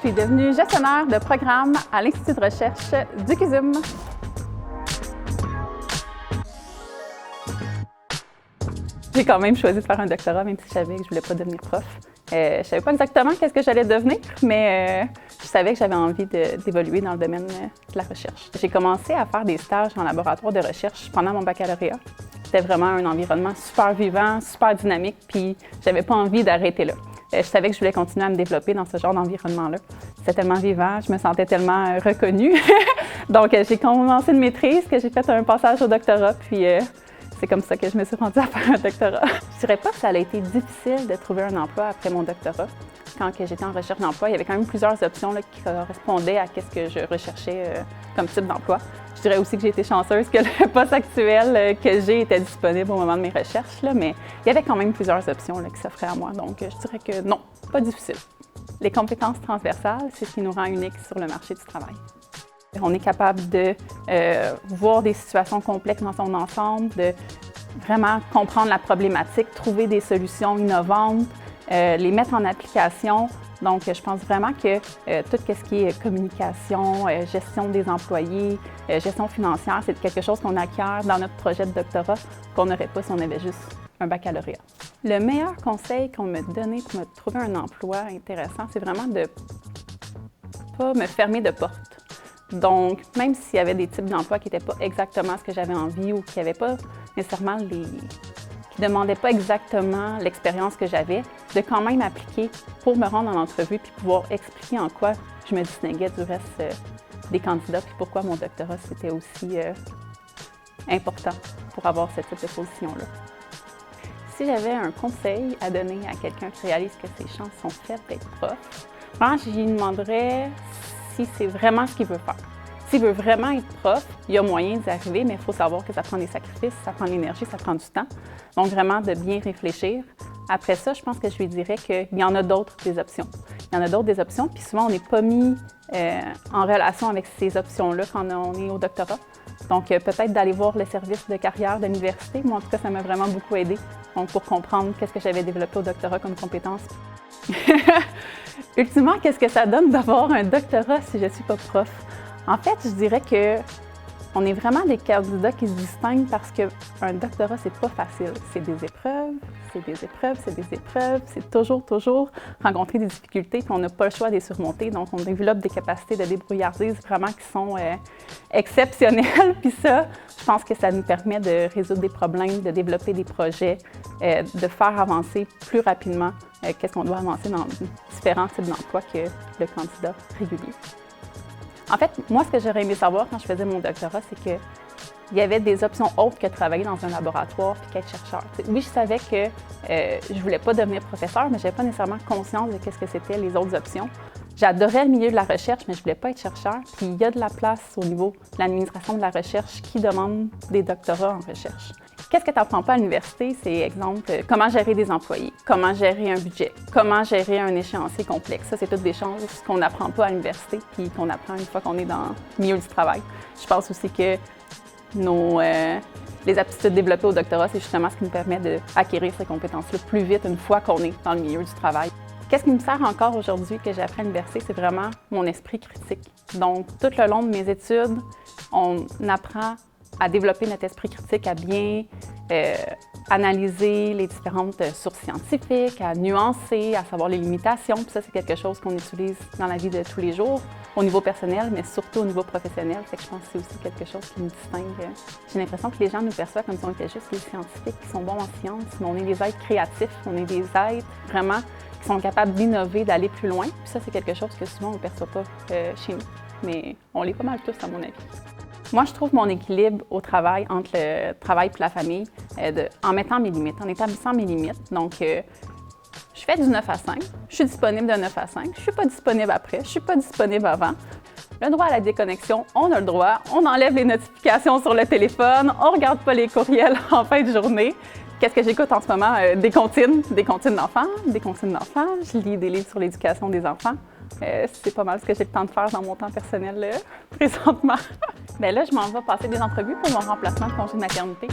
Je suis devenue gestionnaire de programme à l'Institut de recherche du CUSUM. J'ai quand même choisi de faire un doctorat, même si je savais que je ne voulais pas devenir prof. Je ne savais pas exactement qu'est-ce que j'allais devenir, mais je savais que j'avais envie d'évoluer dans le domaine de la recherche. J'ai commencé à faire des stages en laboratoire de recherche pendant mon baccalauréat. C'était vraiment un environnement super vivant, super dynamique, puis j'avais pas envie d'arrêter là. Je savais que je voulais continuer à me développer dans ce genre d'environnement-là. C'était tellement vivant, je me sentais tellement reconnue. Donc, j'ai commencé une maîtrise, que j'ai fait un passage au doctorat, puis c'est comme ça que je me suis rendue à faire un doctorat. Je dirais pas que ça a été difficile de trouver un emploi après mon doctorat. Quand j'étais en recherche d'emploi, il y avait quand même plusieurs options là, qui correspondaient à ce que je recherchais comme type d'emploi. Je dirais aussi que j'ai été chanceuse que le poste actuel que j'ai était disponible au moment de mes recherches, là, mais il y avait quand même plusieurs options là, qui s'offraient à moi. Donc, je dirais que non, pas difficile. Les compétences transversales, c'est ce qui nous rend uniques sur le marché du travail. On est capable de voir des situations complexes dans son ensemble, de vraiment comprendre la problématique, trouver des solutions innovantes, les mettre en application. Donc, je pense vraiment que tout ce qui est communication, gestion des employés, gestion financière, c'est quelque chose qu'on acquiert dans notre projet de doctorat qu'on n'aurait pas si on avait juste un baccalauréat. Le meilleur conseil qu'on m'a donné pour me trouver un emploi intéressant, c'est vraiment de ne pas me fermer de porte. Donc, même s'il y avait des types d'emplois qui n'étaient pas exactement ce que j'avais envie ou qui n'avaient pas nécessairement qui ne demandaient pas exactement l'expérience que j'avais, de quand même appliquer pour me rendre en entrevue puis pouvoir expliquer en quoi je me distinguais du reste des candidats puis pourquoi mon doctorat c'était aussi important pour avoir ce type de position-là. Si j'avais un conseil à donner à quelqu'un qui réalise que ses chances sont faibles d'être prof, je lui demanderais si c'est vraiment ce qu'il veut faire. S'il veut vraiment être prof, il y a moyen d'y arriver, mais il faut savoir que ça prend des sacrifices, ça prend de l'énergie, ça prend du temps. Donc, vraiment, de bien réfléchir. Après ça, je pense que je lui dirais qu'il y en a d'autres des options. Il y en a d'autres des options, puis souvent, on n'est pas mis en relation avec ces options-là quand on est au doctorat. Donc, peut-être d'aller voir le service de carrière de l'université. Moi, en tout cas, ça m'a vraiment beaucoup aidé. Donc, pour comprendre qu'est-ce que j'avais développé au doctorat comme compétences. Ultimement, qu'est-ce que ça donne d'avoir un doctorat si je ne suis pas prof? En fait, je dirais qu'on est vraiment des candidats qui se distinguent parce qu'un doctorat, c'est pas facile. C'est des épreuves, c'est des épreuves, c'est des épreuves. C'est toujours rencontrer des difficultés, puis on n'a pas le choix de les surmonter. Donc, on développe des capacités de débrouillardise vraiment qui sont exceptionnelles. Puis ça, je pense que ça nous permet de résoudre des problèmes, de développer des projets, de faire avancer plus rapidement qu'est-ce qu'on doit avancer dans différents types d'emplois que le candidat régulier. En fait, moi, ce que j'aurais aimé savoir quand je faisais mon doctorat, c'est qu'il y avait des options autres que de travailler dans un laboratoire puis qu'être chercheur. Oui, je savais que je ne voulais pas devenir professeur, mais je n'avais pas nécessairement conscience de ce que c'était les autres options. J'adorais le milieu de la recherche, mais je ne voulais pas être chercheur. Puis il y a de la place au niveau de l'administration de la recherche qui demande des doctorats en recherche. Qu'est-ce que tu n'apprends pas à l'université? C'est, exemple, comment gérer des employés, comment gérer un budget, comment gérer un échéancier complexe. Ça, c'est toutes des choses qu'on n'apprend pas à l'université puis qu'on apprend une fois qu'on est dans le milieu du travail. Je pense aussi que les aptitudes développées au doctorat, c'est justement ce qui nous permet d'acquérir ces compétences-là plus vite une fois qu'on est dans le milieu du travail. Qu'est-ce qui me sert encore aujourd'hui que j'ai appris à l'université? C'est vraiment mon esprit critique. Donc, tout le long de mes études, on apprend à développer notre esprit critique, à bien analyser les différentes sources scientifiques, à nuancer, à savoir les limitations. Puis ça, c'est quelque chose qu'on utilise dans la vie de tous les jours, au niveau personnel, mais surtout au niveau professionnel. Fait que je pense que c'est aussi quelque chose qui nous distingue. J'ai l'impression que les gens nous perçoivent comme si on était juste des scientifiques qui sont bons en sciences, mais on est des êtres créatifs, on est des êtres vraiment qui sont capables d'innover, d'aller plus loin. Puis ça, c'est quelque chose que souvent on ne perçoit pas chez nous, mais on l'est pas mal tous, à mon avis. Moi, je trouve mon équilibre au travail, entre le travail et la famille, en mettant mes limites, en établissant mes limites. Donc, je fais du 9 à 5, je suis disponible de 9 à 5, je ne suis pas disponible après, je ne suis pas disponible avant. Le droit à la déconnexion, on a le droit, on enlève les notifications sur le téléphone, on ne regarde pas les courriels en fin de journée. Qu'est-ce que j'écoute en ce moment? Des comptines d'enfants, Je lis des livres sur l'éducation des enfants. C'est pas mal ce que j'ai le temps de faire dans mon temps personnel présentement. Bien là, je m'en vais passer des entrevues pour mon remplacement de congé de maternité.